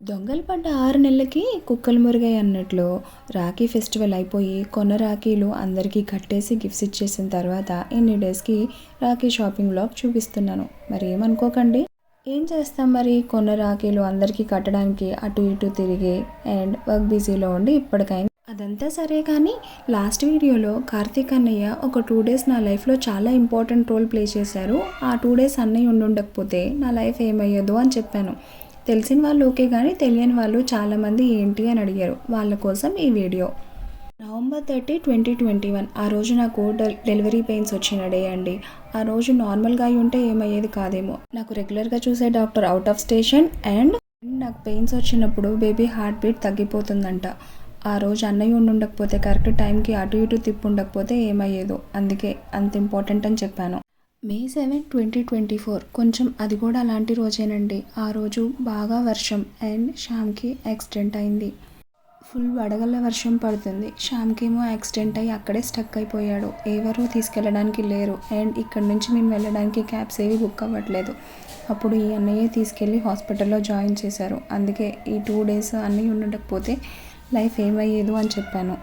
దొంగలు పడ్డ 6 నెలలకి కుక్కలు మురిగాయి అన్నట్లు రాఖీ ఫెస్టివల్ అయిపోయి కొన్న రాఖీలు అందరికీ కట్టేసి గిఫ్ట్స్ ఇచ్చేసిన తర్వాత ఇన్ని డేస్కి రాఖీ షాపింగ్ వ్లాగ్ చూపిస్తున్నాను. మరి ఏమనుకోకండి. ఏం చేస్తాం మరి, కొన్న రాఖీలు అందరికీ కట్టడానికి అటు ఇటు తిరిగి అండ్ వర్క్ బిజీలో ఉండి ఇప్పటికైనా అదంతా సరే. కానీ లాస్ట్ వీడియోలో కార్తీక్ అన్నయ్య ఒక 2 డేస్ నా లైఫ్లో చాలా ఇంపార్టెంట్ రోల్ ప్లే చేశారు. ఆ 2 డేస్ అన్నయ్య ఉండకపోతే నా లైఫ్ ఏమయ్యేదో అని చెప్పాను. తెలిసిన వాళ్ళు ఓకే, కానీ తెలియని వాళ్ళు చాలామంది ఏంటి అని అడిగారు. వాళ్ళ కోసం ఈ వీడియో. నవంబర్ 30, 2021 ఆ రోజు నాకు డెలివరీ పెయిన్స్ వచ్చిన డే అండి. ఆ రోజు నార్మల్గా ఉంటే ఏమయ్యేది కాదేమో. నాకు రెగ్యులర్గా చూసే doctor out of station and నాకు పెయిన్స్ వచ్చినప్పుడు బేబీ హార్ట్ బీట్ తగ్గిపోతుందంట. ఆ రోజు అన్నయ్య ఉండకపోతే, కరెక్ట్ టైంకి అటు ఇటు తిప్పు ఉండకపోతే ఏమయ్యేదో. అందుకే అంత ఇంపార్టెంట్ అని చెప్పాను. May 7, 2024 కొంచెం అది కూడా అలాంటి రోజేనండి. ఆ రోజు బాగా వర్షం అండ్ శ్యామ్కి యాక్సిడెంట్ అయింది. ఫుల్ వడగళ్ళ వర్షం పడుతుంది. శ్యామ్కేమో యాక్సిడెంట్ అయ్యి అక్కడే స్టక్ అయిపోయాడు. ఎవరూ తీసుకెళ్ళడానికి లేరు అండ్ ఇక్కడ నుంచి మేము వెళ్ళడానికి క్యాబ్స్ ఏవి బుక్ అవ్వట్లేదు. అప్పుడు ఈ అన్నయ్య తీసుకెళ్ళి హాస్పిటల్లో జాయిన్ చేశారు. అందుకే ఈ 2 డేస్ అన్నయ్య ఉండకపోతే లైఫ్ ఏమయ్యేదో అని చెప్పాను.